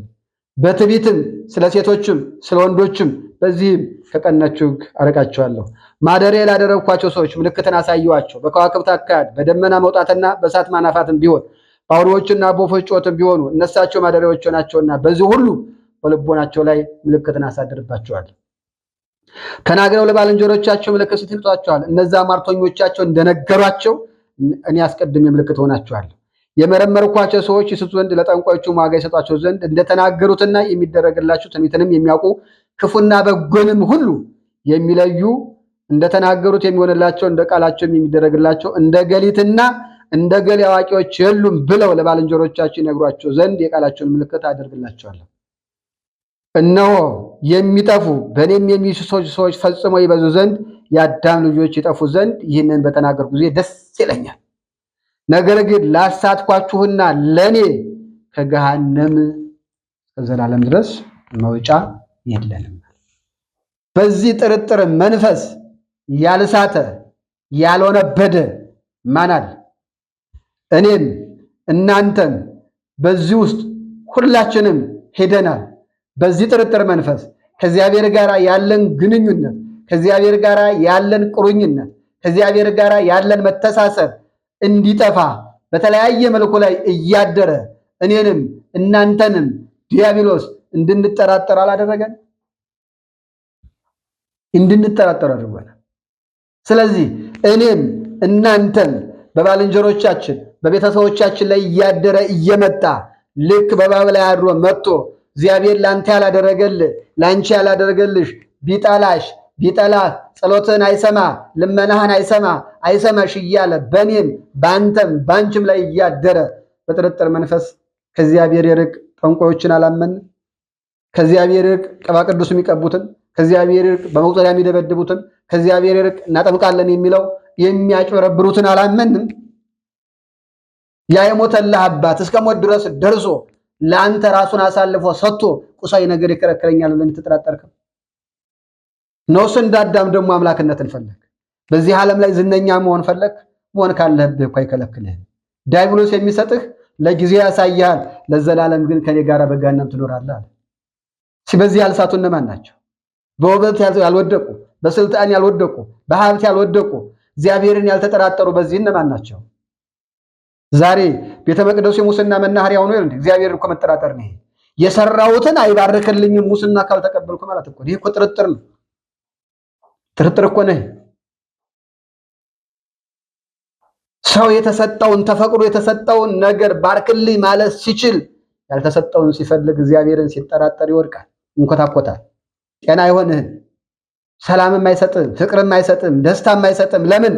Speaker 1: በትዕቢትም ስለ ሴቶችም ስለ ወንዶችም በዚህም ከቀናቸው ሕግ አርቃቸዋለሁ። ማደሪያ ላደረግኳቸው ሰዎች ምልክትን አሳየኋቸው። በከዋክብት አካሄድ በደመና መውጣትና በእሳት ማናፋትም ቢሆን በአውሬዎችና በወፎች ጩኸትም ቢሆኑ እነሳቸው ማደሪያዎች ናቸውና በዚህ ሁሉ በልቦናቸው ላይ ምልክትን አሳድርባቸዋል። ተናግረው ለባልንጀሮቻቸው ምልክት ስትሰጧቸዋል። እነዛ ሟርተኞቻቸው እንደነገሯቸው እኔ አስቀድሜ ምልክት ሆናቸዋለሁ። የመረመርኳቸው ሰዎች ይስቱ ዘንድ ለጠንቋዮቹም ዋጋ ይሰጧቸው ዘንድ እንደተናገሩትና የሚደረግላቸው ትንቢትንም የሚያውቁ ክፉና በጎንም ሁሉ የሚለዩ እንደተናገሩት የሚሆንላቸው እንደ ቃላቸውም የሚደረግላቸው እንደ ገሊትና እንደ ገሌ አዋቂዎች የሉም ብለው ለባልንጀሮቻቸው ይነግሯቸው ዘንድ የቃላቸውን ምልክት አደርግላቸዋለሁ። እነሆ የሚጠፉ በእኔም የሚሹ ሰዎች ፈጽመው ይበዙ ዘንድ የአዳም ልጆች ይጠፉ ዘንድ ይህንን በተናገርኩ ጊዜ ደስ ይለኛል። ነገር ግን ላሳትኳችሁና ለእኔ ከገሃነም ከዘላለም ድረስ መውጫ የለንም። በዚህ ጥርጥር መንፈስ ያልሳተ ያልወነበደ ማን አለ? እኔም እናንተም በዚህ ውስጥ ሁላችንም ሄደናል። በዚህ ጥርጥር መንፈስ ከእግዚአብሔር ጋር ያለን ግንኙነት፣ ከእግዚአብሔር ጋር ያለን ቁርኝነት፣ ከእግዚአብሔር ጋር ያለን መተሳሰር እንዲጠፋ በተለያየ መልኩ ላይ እያደረ እኔንም እናንተንም ዲያብሎስ እንድንጠራጠር አላደረገን? እንድንጠራጠር አድርጓል። ስለዚህ እኔም እናንተም በባልንጀሮቻችን በቤተሰቦቻችን ላይ እያደረ እየመጣ ልክ በእባብ ላይ አድሮ መጥቶ እግዚአብሔር ለአንተ ያላደረገልህ ለአንቺ ያላደረገልሽ ቢጠላሽ ቢጠላህ ጸሎትህን አይሰማ ልመናህን አይሰማሽ እያለ በእኔም በአንተም በአንቺም ላይ እያደረ በጥርጥር መንፈስ ከእግዚአብሔር ይርቅ ጠንቋዮችን አላመን፣ ከእግዚአብሔር ይርቅ ቅባ ቅዱስ የሚቀቡትን፣ ከእግዚአብሔር ይርቅ በመቁጠሪያ የሚደበድቡትን፣ ከእግዚአብሔር ይርቅ እናጠምቃለን የሚለው የሚያጭበረብሩትን አላመንም። ያ የሞተልህ አባት እስከ ሞት ድረስ ደርሶ ለአንተ ራሱን አሳልፎ ሰጥቶ ቁሳዊ ነገር ይከለክለኛል ብለን ተጠራጠርክም? ነውስ እንዳዳም ደግሞ አምላክነትን ፈለግ። በዚህ ዓለም ላይ ዝነኛ መሆን ፈለግ። መሆን ካለህብህ እኮ አይከለክልህም። ዲያብሎስ የሚሰጥህ ለጊዜው ያሳያል፣ ለዘላለም ግን ከኔ ጋር በገሃነም ትኖራለህ አለ። በዚህ ያልሳቱ እነማን ናቸው? በውበት ያልወደቁ፣ በስልጣን ያልወደቁ፣ በሀብት ያልወደቁ፣ እግዚአብሔርን ያልተጠራጠሩ በዚህ እነማን ናቸው? ዛሬ ቤተ መቅደሱ የሙስና መናኸሪያ ሆኖ ይል እግዚአብሔር እኮ መጠራጠር ነው። የሰራሁትን አይባርክልኝም ሙስና ካልተቀበልኩ ማለት እኮ ይሄ እኮ ጥርጥር ነው። ጥርጥር እኮ ነው። ሰው የተሰጠውን ተፈቅዶ የተሰጠውን ነገር ባርክልኝ ማለት ሲችል ያልተሰጠውን ሲፈልግ እግዚአብሔርን ሲጠራጠር ይወድቃል፣ እንኮታኮታል። ጤና አይሆንህም፣ ሰላምም አይሰጥም፣ ፍቅርም አይሰጥም፣ ደስታም አይሰጥም። ለምን?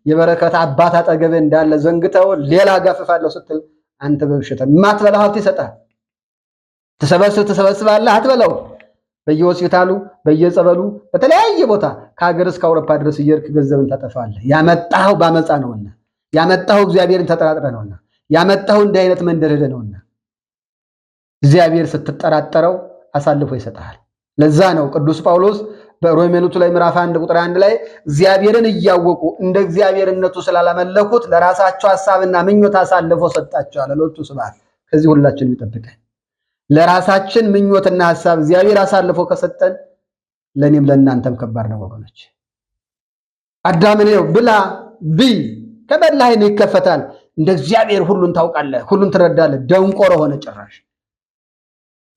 Speaker 1: የበረከት አባት አጠገብ እንዳለ ዘንግተው ሌላ ጋፍፋለሁ ስትል አንተ በብሽታ ማትበላ ሀብት ይሰጣል። ትሰበስባለህ፣ አትበላው። በየሆስፒታሉ በየጸበሉ በተለያየ ቦታ ከሀገር እስከ አውሮፓ ድረስ እየሄድክ ገንዘብን ታጠፋለህ። ያመጣኸው ባመፃ ነውና፣ ያመጣኸው እግዚአብሔርን ተጠራጥረ ነውና፣ ያመጣኸው እንዲህ አይነት መንደር ሄደ ነውና እግዚአብሔር ስትጠራጠረው አሳልፎ ይሰጣል። ለዛ ነው ቅዱስ ጳውሎስ በሮሜ መልእክቱ ላይ ምዕራፍ 1 ቁጥር 1 ላይ እግዚአብሔርን እያወቁ እንደ እግዚአብሔርነቱ ስላላመለኩት ለራሳቸው ሐሳብና ምኞት አሳልፎ ሰጣቸዋል። ለሎቱ ስብሐት። ከዚህ ሁላችንም ይጠብቀን። ለራሳችን ምኞትና ሐሳብ እግዚአብሔር አሳልፎ ከሰጠን ለኔም ለእናንተም ከባድ ነው ወገኖች። አዳምን ነው ብላ ብይ ከበላህ ነው ይከፈታል። እንደ እግዚአብሔር ሁሉን ታውቃለህ፣ ሁሉን ትረዳለህ። ደንቆሮ ሆነ ጭራሽ።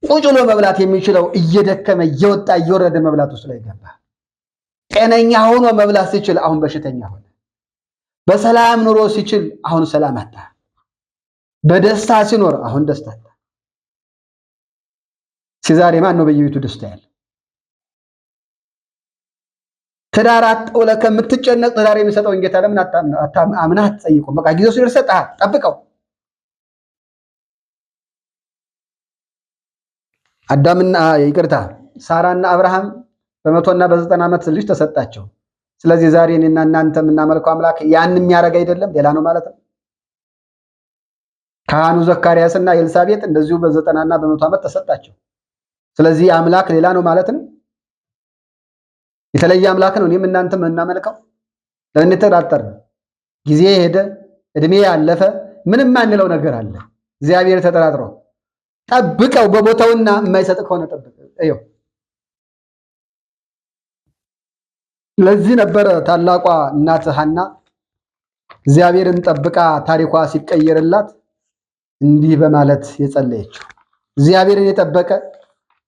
Speaker 1: ቁጭ ብሎ መብላት የሚችለው እየደከመ እየወጣ እየወረደ መብላት ውስጥ ላይ ገባ። ጤነኛ ሆኖ መብላት ሲችል አሁን በሽተኛ ሆነ። በሰላም ኑሮ ሲችል አሁን ሰላም አጣ። በደስታ ሲኖር አሁን ደስታ አጣ። ዛሬ ማን ነው በየቤቱ ደስታ ያለ? ትዳር አጥተው ከምትጨነቅ ትዳር የሚሰጠውን ጌታ ለምን አምነህ አትጠይቁም? በቃ ጊዜው ሲደርስ ሰጥሃል፣ ጠብቀው። አዳምና ይቅርታ ሳራና አብርሃም በ100 እና በ90 ዓመት ልጅ ተሰጣቸው። ስለዚህ ዛሬ እኔና እናንተ የምናመልከው አምላክ ያን የሚያደርግ አይደለም፣ ሌላ ነው ማለት ነው። ካህኑ ዘካርያስና ኤልሳቤጥ እንደዚሁ በ90 እና በ100 ዓመት ተሰጣቸው። ስለዚህ አምላክ ሌላ ነው ማለት ነው። የተለየ አምላክ ነው እኔም እናንተም የምናመልከው። ለምን ተራጠር ጊዜ ሄደ፣ እድሜ ያለፈ ምንም ማንለው ነገር አለ። እግዚአብሔር ተጠራጥሮ ጠብቀው በቦታውና የማይሰጥ ከሆነ ጠብቀው እየው። ለዚህ ነበረ ታላቋ እናት ሐና እግዚአብሔርን ጠብቃ ታሪኳ ሲቀየርላት እንዲህ በማለት የጸለየችው። እግዚአብሔርን የጠበቀ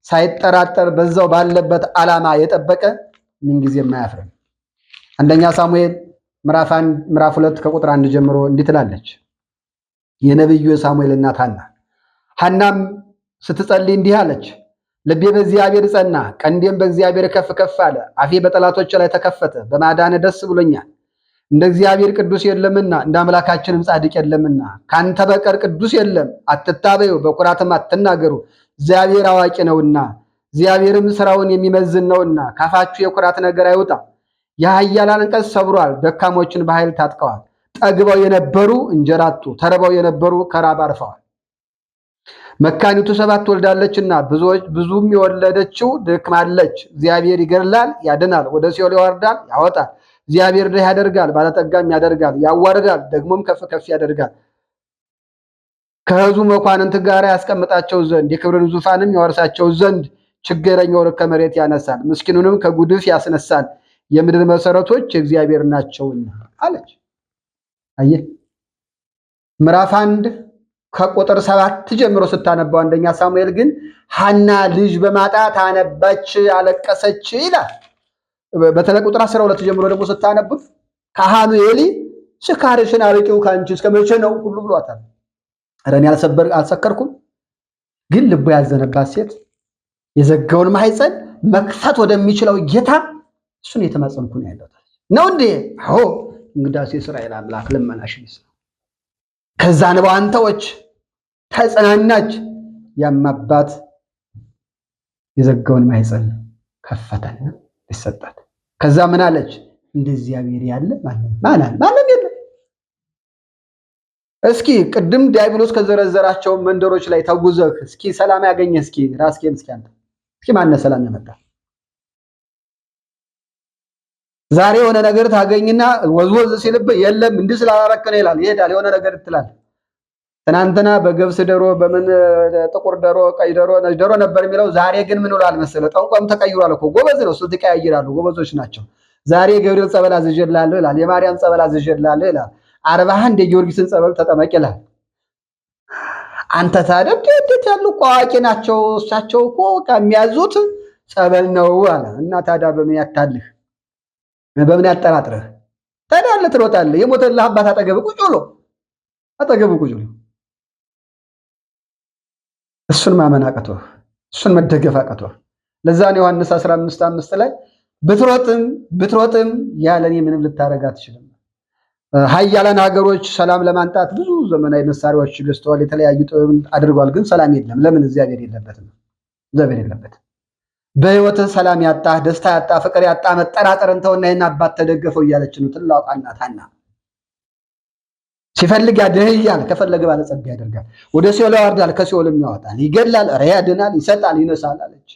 Speaker 1: ሳይጠራጠር በዛው ባለበት ዓላማ የጠበቀ ምንጊዜም አያፍርም። አንደኛ ሳሙኤል ምዕራፍ 2 ከቁጥር 1 ጀምሮ እንዲህ ትላለች የነብዩ የሳሙኤል እናት ሐና። ሐናም ስትጸልይ እንዲህ አለች፣ ልቤ በእግዚአብሔር ጸና፣ ቀንዴም በእግዚአብሔር ከፍ ከፍ አለ። አፌ በጠላቶች ላይ ተከፈተ፣ በማዳን ደስ ብሎኛል። እንደ እግዚአብሔር ቅዱስ የለምና እንደ አምላካችንም ጻድቅ የለምና፣ ካንተ በቀር ቅዱስ የለም። አትታበዩ፣ በኩራትም አትናገሩ፣ እግዚአብሔር አዋቂ ነውና፣ እግዚአብሔርም ስራውን የሚመዝን ነውና። ካፋችሁ የኩራት ነገር አይውጣ። የኃያላን ቀስት ሰብሯል፣ ደካሞችን በኃይል ታጥቀዋል። ጠግበው የነበሩ እንጀራ አጡ፣ ተርበው የነበሩ ከራብ አርፈዋል። መካኒቱ 7 ትወልዳለችና ብዙም የወለደችው ደክማለች። እግዚአብሔር ይገድላል ያድናል፣ ወደ ሲኦል ያወርዳል ያወጣል። እግዚአብሔር ድሃ ያደርጋል፣ ባለጠጋም ያደርጋል፣ ያዋርዳል፣ ደግሞም ከፍ ከፍ ያደርጋል። ከሕዝቡ መኳንንት ጋር ያስቀምጣቸው ዘንድ የክብርን ዙፋንም ያወርሳቸው ዘንድ ችግረኛውን ከመሬት ያነሳል፣ ምስኪኑንም ከጉድፍ ያስነሳል። የምድር መሰረቶች የእግዚአብሔር ናቸውና አለች። አየህ ምዕራፍ 1 ከቁጥር 7 ጀምሮ ስታነባው አንደኛ ሳሙኤል ግን ሐና ልጅ በማጣት አነባች፣ አለቀሰች ይላል። በተለይ ቁጥር 12 ጀምሮ ደግሞ ስታነቡት ካህኑ ኤሊ ስካርሽን አርቂው ካንቺ እስከ መቼ ነው ሁሉ ብሏታል። ኧረ እኔ አልሰከርኩም። ግን ልቡ ያዘነባት ሴት የዘጋውን ማህፀን መክፈት ወደሚችለው ጌታ እሱን የተማጸንኩ ነው ያለው ነው እንዴ? አዎ እንግዳስ የእስራኤል አምላክ ልመናሽ ይስማ። ከዛ እንባዋን ተወች፣ ተጽናናች። ያማባት የዘጋውን ማህፀን ከፈተና ይሰጣት። ከዛ ምን አለች? እንደ እግዚአብሔር ያለ ማንም የለም። እስኪ ቅድም ዲያብሎስ ከዘረዘራቸው መንደሮች ላይ ተጉዘህ እስኪ ሰላም ያገኘህ እስኪ ራስኬን እስኪ አንተ እስኪ ማነ ሰላም ያመጣ? ዛሬ የሆነ ነገር ታገኝና ወዝወዝ ሲልብህ የለም እንዲህ ስላላረክ ነው ይላል፣ ይሄዳል። የሆነ ነገር ትላለህ። ትናንትና በገብስ ዶሮ፣ በምን ጥቁር ዶሮ፣ ቀይ ዶሮ፣ ነጭ ዶሮ ነበር የሚለው። ዛሬ ግን ምን ውላል መሰለህ? ጠንቋም ተቀይሯል እኮ። ጎበዝ ነው እሱ፣ ተቀያይራሉ። ጎበዞች ናቸው። ዛሬ ገብርኤል ጸበል አዝዤልሃለሁ ይላል፣ የማርያም ጸበል አዝዤልሃለሁ ይላል፣ 41 የጊዮርጊስን ጸበል ተጠመቅ ይላል። አንተ ታዲያ እንዴት ያሉ አዋቂ ናቸው እሳቸው እኮ ከሚያዙት ጸበል ነው አለ። እና ታዲያ በምን ያታልህ? በምን ያጠራጥረህ? ታዲያ ትሮጣለህ። የሞተልህ አባት አጠገብ ቁጭ ብሎ እሱን ማመን አቅቶህ፣ እሱን መደገፍ አቅቶህ። ለዛ ነው ዮሐንስ 15:5 ላይ ብትሮጥም ያለኔ ምንም ልታረግ አትችልም። ኃያላን ሀገሮች ሰላም ለማንጣት ብዙ ዘመናዊ መሳሪያዎች ገዝተዋል፣ የተለያዩ ጥበብ አድርገዋል። ግን ሰላም የለም። ለምን? እግዚአብሔር የለበትም። በህይወትህ ሰላም ያጣህ፣ ደስታ ያጣህ፣ ፍቅር ያጣህ መጠራጠርን ተውና ይህን አባት ተደገፈው እያለች ነው ትላቋ እናት ሐና። ሲፈልግ ያድህያል፣ ከፈለገ ባለጸጋ ያደርጋል። ወደ ሲኦል ያወርዳል፣ ከሲኦልም ያወጣል። ይገድላል፣ ያድናል፣ ይሰጣል፣ ይነሳል አለች።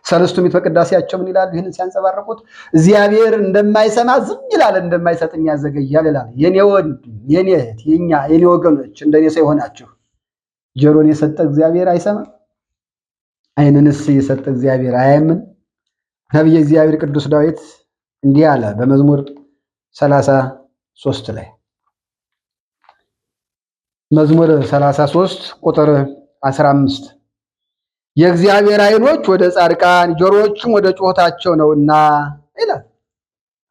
Speaker 1: ሰለስቱ ምዕት በቅዳሴያቸው ምን ይላሉ? ይህንን ሲያንጸባርቁት እግዚአብሔር እንደማይሰማ ዝም ይላል፣ እንደማይሰጥም ያዘገያል ይላል። የኔ ወንድ፣ የኔ እህት፣ የኔ ወገኖች እንደኔ ሰው ሆናችሁ ጆሮን የሰጠ እግዚአብሔር አይሰማም? ዓይንንስ የሰጠ እግዚአብሔር አያምን? ነቢየ እግዚአብሔር ቅዱስ ዳዊት እንዲህ አለ በመዝሙር 33 ላይ መዝሙር 33 ቁጥር 15 የእግዚአብሔር ዓይኖች ወደ ጻድቃን ጆሮዎቹም ወደ ጩኸታቸው ነውና ይላል።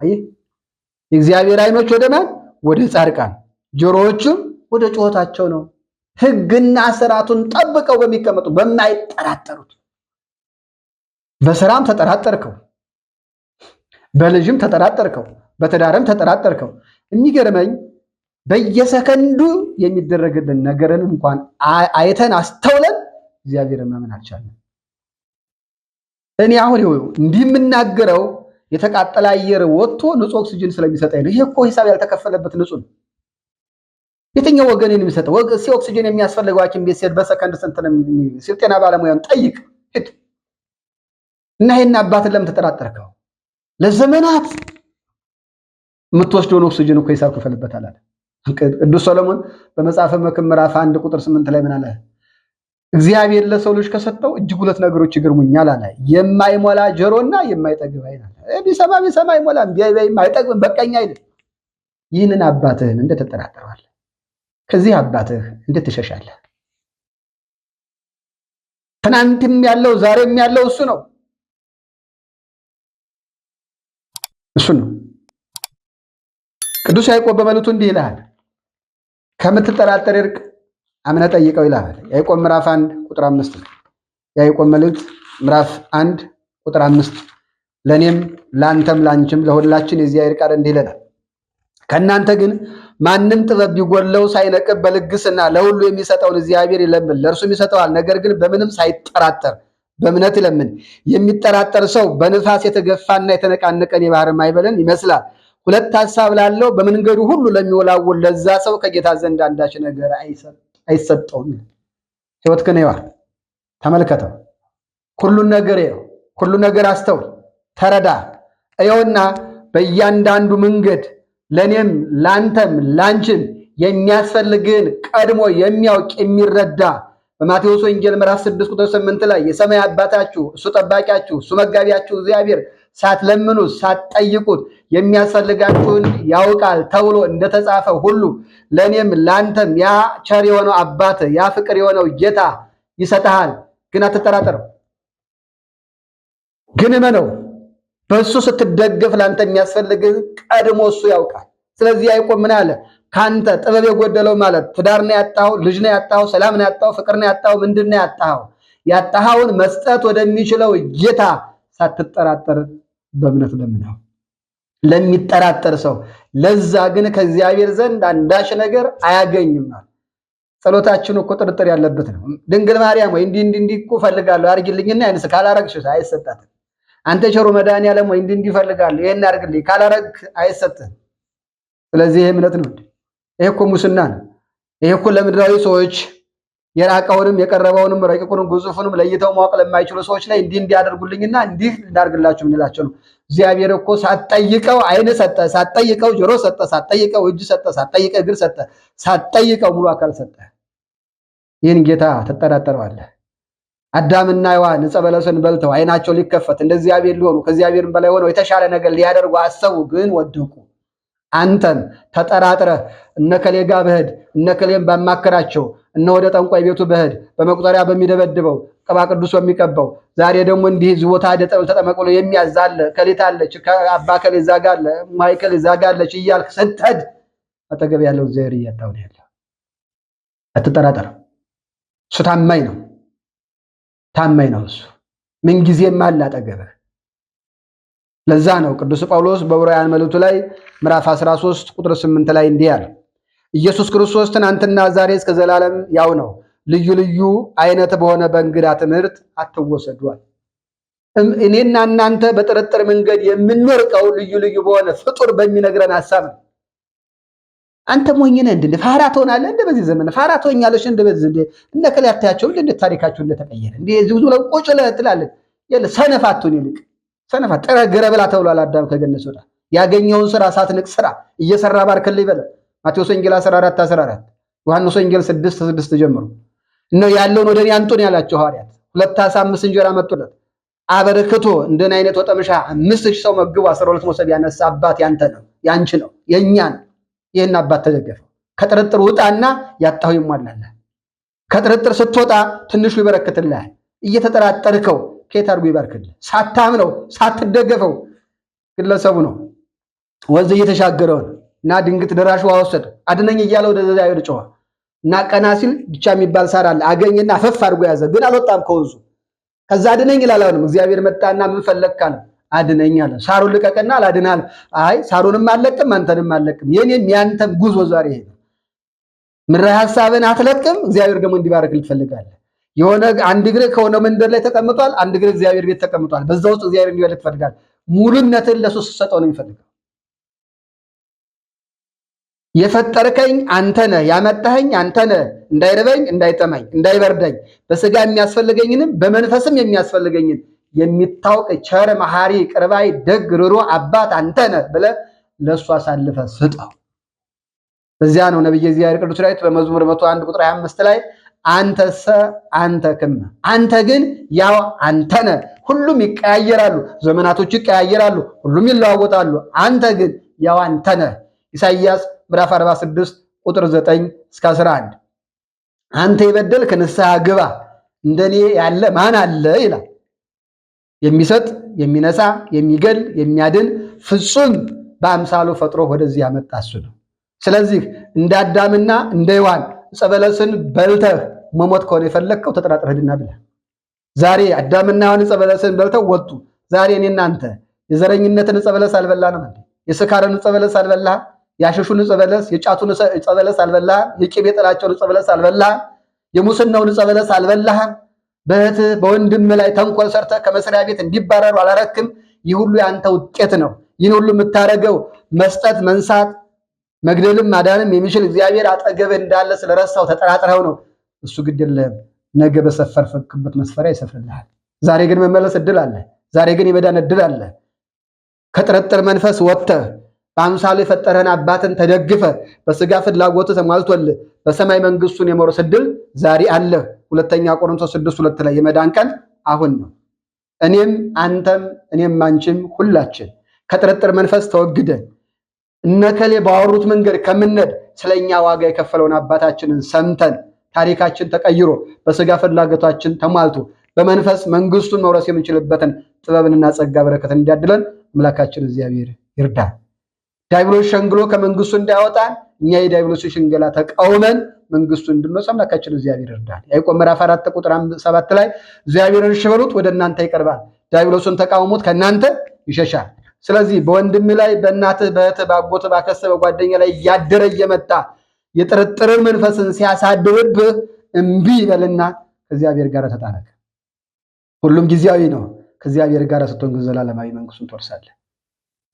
Speaker 1: አይ የእግዚአብሔር ዓይኖች ወደ ማን? ወደ ጻድቃን፣ ጆሮዎቹም ወደ ጩኸታቸው ነው። ሕግና ስርዓቱን ጠብቀው በሚቀመጡ በማይጠራጠሩት። በስራም ተጠራጠርከው፣ በልጅም ተጠራጠርከው፣ በትዳርም ተጠራጠርከው። የሚገርመኝ በየሰከንዱ የሚደረግልን ነገርን እንኳን አይተን አስተውለን እግዚአብሔርን ማመን አልቻለም። እኔ አሁን እንዲህ የምናገረው የተቃጠለ አየር ወጥቶ ንጹህ ኦክሲጅን ስለሚሰጠኝ ነው። ይሄ እኮ ሂሳብ ያልተከፈለበት ንጹህ ነው። የትኛው ወገን የሚሰጠው ኦክሲጅን የሚያስፈልገው ሐኪም ቤት ሲሄድ በሰከንድ ስንት ነው ሲል ጤና ባለሙያን ጠይቅ ሂድ እና ይሄን አባትን ለምን ተጠራጠርከው? ለዘመናት የምትወስደውን ኦክሲጅን እኮ ሂሳብ ከፈልበታል አለ ቅዱስ ሰሎሞን በመጽሐፈ መክብብ ምዕራፍ 1 ቁጥር 8 ላይ ምን አለ? እግዚአብሔር ለሰው ልጅ ከሰጠው እጅግ ሁለት ነገሮች ይገርሙኛል አለ። የማይሞላ ጆሮና የማይጠግብ ዓይን አለ። ቢሰማ አይሞላም፣ ቢያይም አይጠግብም፣ በቃኝ አይልም። ይህንን አባትህን እንዴት ትጠራጠረዋለህ? ከዚህ አባትህ እንዴት ትሸሻለህ? ትናንትም ያለው ዛሬም ያለው እሱ ነው። እሱ ነው። ቅዱስ ያዕቆብ በመልእክቱ እንዲህ ይላል፣ ከምትጠራጠር ይርቅ አምነህ ጠይቀው ይላል። ያዕቆብ ምዕራፍ 1 ቁጥር 5 ያዕቆብ መልእክት ምዕራፍ 1 ቁጥር 5 ለኔም ላንተም ላንቺም ለሁላችን የእግዚአብሔር ቃል እንዲህ ይለናል፣ ከእናንተ ግን ማንም ጥበብ ቢጎለው ሳይነቅብ በልግስና ለሁሉ የሚሰጠውን እግዚአብሔር ይለምን፣ ለእርሱም ይሰጠዋል። ነገር ግን በምንም ሳይጠራጠር በእምነት ይለምን። የሚጠራጠር ሰው በንፋስ የተገፋና የተነቃነቀን የባህር ማዕበልን ይመስላል። ሁለት ሐሳብ ላለው በመንገዱ ሁሉ ለሚወላወል ለዛ ሰው ከጌታ ዘንድ አንዳች ነገር አይሰጠውም። ሕይወት ግን ይዋል ተመልከተው። ሁሉን ነገር ይኸው፣ ሁሉን ነገር አስተውል፣ ተረዳ። ይኸውና በእያንዳንዱ መንገድ ለኔም ላንተም ላንቺም የሚያስፈልግን ቀድሞ የሚያውቅ የሚረዳ በማቴዎስ ወንጌል ምዕራፍ 6 ቁጥር 8 ላይ የሰማይ አባታችሁ እሱ ጠባቂያችሁ እሱ መጋቢያችሁ እግዚአብሔር ሳትለምኑት ሳትጠይቁት የሚያስፈልጋችሁን ያውቃል ተብሎ እንደተጻፈ ሁሉ ለኔም ላንተም ያ ቸር የሆነው አባት ያ ፍቅር የሆነው ጌታ ይሰጣል። ግን አትጠራጠረው፣ ግን እመነው። በእሱ ስትደገፍ ላንተ የሚያስፈልግህ ቀድሞ እሱ ያውቃል። ስለዚህ ያዕቆብ ምን አለ? ካንተ ጥበብ የጎደለው ማለት ትዳር ነው ያጣኸው፣ ልጅ ነው ያጣኸው፣ ሰላም ነው ያጣኸው፣ ፍቅር ነው ያጣኸው፣ ምንድን ነው ያጣኸው? ያጣኸውን መስጠት ወደሚችለው ጌታ ሳትጠራጠር በእምነት ለምነው። ለሚጠራጠር ሰው ለዛ ግን ከእግዚአብሔር ዘንድ አንዳች ነገር አያገኝም። ጸሎታችን እኮ ጥርጥር ያለበት ነው። ድንግል ማርያም ወይ እንዲህ እኮ ፈልጋለሁ አድርጊልኝና ያንስ ካላረግሽ አይሰጣትም። አንተ ቸሩ መድኃኒዓለም ወይ እንዲህ ፈልጋለሁ ይሄን አድርግልኝ ካላረግ አይሰጥም። ስለዚህ ይሄ እምነት ነው። ይሄ እኮ ሙስና ነው። ይሄ እኮ ለምድራዊ ሰዎች የራቀውንም የቀረበውንም ረቂቁንም ግዙፉንም ለይተው ማወቅ ለማይችሉ ሰዎች ላይ እንዲህ ያደርጉልኝና እንዲህ እንዳርግላችሁ ምንላቸው ነው። እግዚአብሔር እኮ ሳትጠይቀው ዓይን ሰጠ፣ ሳትጠይቀው ጆሮ ሰጠ፣ ሳትጠይቀው እጅ ሰጠ፣ ሳትጠይቀው እግር ሰጠ፣ ሳትጠይቀው ሙሉ አካል ሰጠ። ይህን ጌታ ትጠራጠረዋለህ? አዳምና ሔዋን ዕፀ በለስን በልተው ዓይናቸው ሊከፈት እንደ እግዚአብሔር ሊሆኑ ከእግዚአብሔርም በላይ ሆነው የተሻለ ነገር ሊያደርጉ አሰቡ፣ ግን ወደቁ። አንተም ተጠራጥረህ እነከሌ ጋር በሄድ እነከሌም ባማከራቸው እነ ወደ ጠንቋይ ቤቱ በሄድ በመቁጠሪያ በሚደበድበው ቅባ ቅዱስ በሚቀባው ዛሬ ደግሞ እንዲህ ቦታ ደጠብ ተጠመቅ ብሎ የሚያዛለ ከሊት አለች ከአባ ከሌ ዛጋለ ማይከል ዛጋለች እያልክ ስትሄድ አጠገብ ያለው እግዚአብሔር እያጣው ነው ያለው። አትጠራጠር። እሱ ታማኝ ነው፣ ታማኝ ነው። እሱ ምንጊዜም አለ አጠገብህ። ለዛ ነው ቅዱስ ጳውሎስ በዕብራውያን መልእክቱ ላይ ምዕራፍ 13 ቁጥር 8 ላይ እንዲህ አለ፣ ኢየሱስ ክርስቶስ ትናንትና ዛሬ እስከ ዘላለም ያው ነው፣ ልዩ ልዩ አይነት በሆነ በእንግዳ ትምህርት አትወሰዷል። እኔና እናንተ በጥርጥር መንገድ የምንወርቀው ልዩ ልዩ በሆነ ፍጡር በሚነግረን ሐሳብ ነው። አንተ ሞኝ ነህ እንዴ? ፋራ ትሆናለህ እንዴ? በዚህ ዘመን ፋራ ትሆኛለሽ እንዴ? በዚህ እንዴ እነከለ ያታያቸው እንዴ ታሪካቸው እንደተቀየረ እንዴ ዝም ብሎ ቁጭ ትላለህ። የለ ሰነፍ አትሁን፣ ይልቅ ሰነፍ ጥረህ ግረህ ብላ ተብሏል። አዳም ከገነት ወጣ። ያገኘውን ስራ ሳትንቅ ስራ፣ እየሰራ ባርክልህ ይበለ። ማቴዎስ ወንጌል 14:14 ዮሐንስ ወንጌል 6:6 ጀምሮ እነሆ ያለውን ወደ እኔ አምጡ ያላቸው ሐዋርያት 2 ዓሣ 5 እንጀራ መጡለት። አበርክቶ እንደን አይነት ወጠምሻ 5000 ሰው መግቦ 12 መሶብ ያነሳ አባት ያንተ ነው፣ ያንቺ ነው፣ የኛ ነው። ይህን አባት ተደገፈው። ከጥርጥር ውጣና ያጣው ይሟላልህ። ከጥርጥር ስትወጣ ትንሹ ይበረክትልህ። እየተጠራጠርከው ከየት አድርጎ ይባርክልህ? ሳታምነው ሳትደገፈው ግለሰቡ ነው ወንዝ እየተሻገረው እና ድንግት ደራሽ ውሃ ወሰደ። አድነኝ እያለ ወደ እግዚአብሔር ጮኸ እና ቀና ሲል ብቻ የሚባል ሳር አለ። አገኘና ፈፍ አድርጎ ያዘ፣ ግን አልወጣም ከወንዙ። ከዛ አድነኝ ይላል። እግዚአብሔር መጣና ምን ፈለግካ ነው? አድነኝ አለ። ሳሩን ልቀቅና አላድናል። አይ ሳሩንም አለቅም አንተንም አለቅም። የኔም ያንተም ጉዞ ዛሬ ይሄ ነው። ምድራዊ ሐሳብን አትለቅም። እግዚአብሔር ደግሞ እንዲባርክልህ ትፈልጋለህ። የሆነ አንድ እግር ከሆነ መንደር ላይ ተቀምጧል፣ አንድ እግር እግዚአብሔር ቤት ተቀምጧል። በዛ ውስጥ እግዚአብሔር እንዲባርክ ትፈልጋለህ። ሙሉነትን ለሱ ስትሰጠው ነው የሚፈልገው። የፈጠርከኝ አንተ ነህ፣ ያመጣኸኝ አንተ ነህ። እንዳይርበኝ፣ እንዳይጠማኝ፣ እንዳይበርደኝ በስጋ የሚያስፈልገኝንም በመንፈስም የሚያስፈልገኝን የሚታወቅ ቸር፣ መሐሪ፣ ቅርባይ፣ ደግ፣ ርኅሩህ አባት አንተ ነህ ብለህ ለእሱ አሳልፈህ ስጠው። በዚያ ነው ነቢየ እግዚአብሔር ቅዱስ ዳዊት በመዝሙር 101 ቁጥር 25 ላይ አንተሰ አንተ ክመ፣ አንተ ግን ያው አንተ ነህ። ሁሉም ይቀያየራሉ፣ ዘመናቶች ይቀያየራሉ፣ ሁሉም ይለዋወጣሉ። አንተ ግን ያው አንተ ነህ። ኢሳይያስ ምዕራፍ 46 ቁጥር 9 እስከ 11 አንተ የበደልክ ንስሐ ግባ፣ እንደኔ ያለ ማን አለ ይላል። የሚሰጥ የሚነሳ የሚገል የሚያድን ፍጹም በአምሳሉ ፈጥሮ ወደዚህ ያመጣ እሱ ነው። ስለዚህ እንደ አዳምና እንደ ሔዋን ዕፀ በለስን በልተህ መሞት ከሆነ የፈለግከው ተጠራጥረህ ሂድና ብለህ። ዛሬ አዳምና ሔዋን ዕፀ በለስን በልተው ወጡ። ዛሬ እኔ እናንተ የዘረኝነትን ዕፀ በለስ አልበላንም እንዴ? የስካርን ዕፀ በለስ አልበላህ? የአሸሹን ዕፀ በለስ፣ የጫቱን ዕፀ በለስ አልበላህ? የቂቤ ጥላቸውን ዕፀ በለስ አልበላህ? የሙስናውን ዕፀ በለስ አልበላህ? በእህትህ በወንድም ላይ ተንኮል ሰርተህ ከመስሪያ ቤት እንዲባረሩ አላረክም? ይህ ሁሉ ያንተ ውጤት ነው። ይህን ሁሉ የምታደርገው መስጠት፣ መንሳት፣ መግደልም ማዳንም የሚችል እግዚአብሔር አጠገብህ እንዳለ ስለረሳው ተጠራጥረው ነው። እሱ ግድ የለህም። ነገ በሰፈርክበት መስፈሪያ ይሰፍርልሃል። ዛሬ ግን መመለስ እድል አለ። ዛሬ ግን የመዳን እድል አለ። ከጥርጥር መንፈስ ወጥተህ በአምሳሉ የፈጠረህን አባትን ተደግፈ በስጋ ፍላጎት ተሟልቶልህ በሰማይ መንግስቱን የመውረስ እድል ዛሬ አለ። ሁለተኛ ቆሮንቶስ 6:2 ላይ የመዳን ቀን አሁን ነው። እኔም አንተም እኔም አንቺም ሁላችን ከጥርጥር መንፈስ ተወግደን እነከሌ ባወሩት መንገድ ከምንሄድ ስለኛ ዋጋ የከፈለውን አባታችንን ሰምተን ታሪካችን ተቀይሮ በስጋ ፍላጎታችን ተሟልቶ በመንፈስ መንግስቱን መውረስ የምንችልበትን ጥበብንና ጸጋ በረከትን እንዲያድለን አምላካችን እግዚአብሔር ይርዳል። ዲያብሎስ ሸንግሎ ከመንግስቱ እንዳያወጣን እኛ የዲያብሎስ ሽንገላ ተቃውመን መንግስቱን እንድንወርስ አምላካችን እግዚአብሔር ይርዳል። ያዕቆብ ምዕራፍ 4 ቁጥር 7 ላይ እግዚአብሔርን እሺ በሉት ወደ እናንተ ይቀርባል፣ ዲያብሎስን ተቃውሙት ከእናንተ ይሸሻል። ስለዚህ በወንድም ላይ በእናትህ በእህትህ በአጎትህ ባከሰበ ጓደኛ ላይ እያደረ እየመጣ የጥርጥርን መንፈስን ሲያሳድርብህ እምቢ ይበልና ከእግዚአብሔር ጋር ተጣረቅ። ሁሉም ጊዜያዊ ነው። ከእግዚአብሔር ጋር ስትሆን ግን ዘላለማዊ መንግስቱን ትወርሳለህ።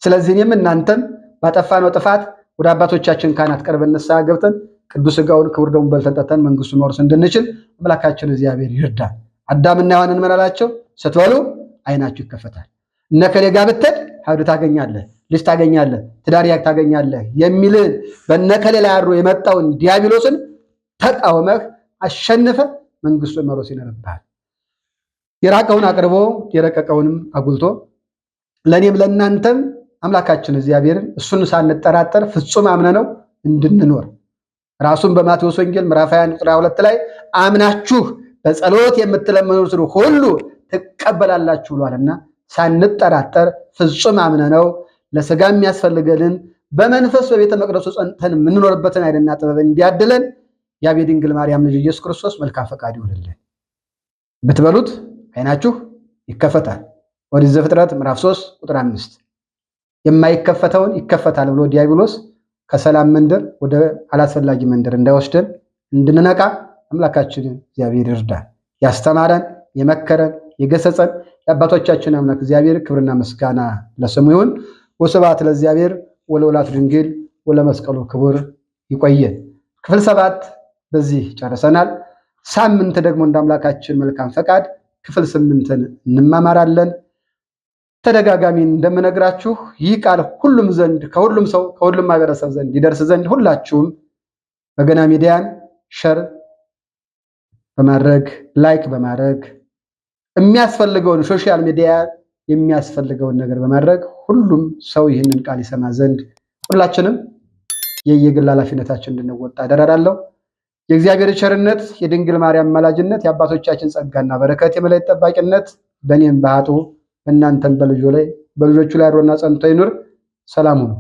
Speaker 1: ስለዚህ እኔም እናንተም ባጠፋነው ጥፋት ወደ አባቶቻችን ካህናት ቀርበን ንስሐ ገብተን ቅዱስ ሥጋውን ክቡር ደሙን በልተን ጠጥተን መንግስቱን መውረስ እንድንችል አምላካችን እግዚአብሔር ይርዳል። አዳምና ሔዋንን ምን አላቸው? ስትበሉ ዓይናችሁ ይከፈታል። እነ ከሌ ጋር ብትሄድ ሀብት ታገኛለህ፣ ልጅ ታገኛለህ፣ ትዳር ታገኛለህ የሚልን በእነ ከሌ ላይ አድሮ የመጣውን ዲያብሎስን ተቃውመህ አሸንፈህ መንግስቱን መውረስ ይኖርብሃል። የራቀውን አቅርቦ የረቀቀውንም አጉልቶ ለእኔም ለእናንተም አምላካችን እግዚአብሔርን እሱን ሳንጠራጠር ፍጹም አምነነው እንድንኖር ራሱን በማቴዎስ ወንጌል ምዕራፍ 21 ቁጥር 2 ላይ አምናችሁ በጸሎት የምትለምኑትን ሁሉ ትቀበላላችሁ ብሏልና ሳንጠራጠር ፍጹም አምነነው ለሥጋ የሚያስፈልገንን በመንፈስ በቤተ መቅደሱ ጸንተን የምንኖርበትን ኃይልና ጥበብ እንዲያድለን የአብ የድንግል ማርያም ልጅ ኢየሱስ ክርስቶስ መልካም ፈቃድ ይሁንልን። ብትበሉት ዓይናችሁ ይከፈታል። ኦሪት ዘፍጥረት ምዕራፍ 3 ቁጥር 5 የማይከፈተውን ይከፈታል ብሎ ዲያብሎስ ከሰላም መንደር ወደ አላስፈላጊ መንደር እንዳይወስደን እንድንነቃ አምላካችን እግዚአብሔር ይርዳል። ያስተማረን የመከረን የገሰጸን የአባቶቻችን አምላክ እግዚአብሔር ክብርና ምስጋና ለስሙ ይሁን። ወስብሐት ለእግዚአብሔር ወለወላዲቱ ድንግል ወለመስቀሉ ክቡር። ይቆየን። ክፍል 7 በዚህ ጨርሰናል። ሳምንት ደግሞ እንደ አምላካችን መልካም ፈቃድ ክፍል 8ን እንማማራለን። ተደጋጋሚ እንደምነግራችሁ ይህ ቃል ሁሉም ዘንድ ከሁሉም ሰው ከሁሉም ማህበረሰብ ዘንድ ይደርስ ዘንድ ሁላችሁም በገና ሚዲያን ሸር በማድረግ ላይክ በማድረግ የሚያስፈልገውን ሶሻል ሚዲያ የሚያስፈልገውን ነገር በማድረግ ሁሉም ሰው ይህንን ቃል ይሰማ ዘንድ ሁላችንም የየግል ኃላፊነታችን እንድንወጣ አደራላለሁ። የእግዚአብሔር ቸርነት፣ የድንግል ማርያም አማላጅነት፣ የአባቶቻችን ጸጋና በረከት፣ የመላእክት ጠባቂነት በእኔም በኃጥኡ በእናንተም በልጆቹ ላይ አድሮና ጸንቶ ይኑር። ሰላም ሁኑ።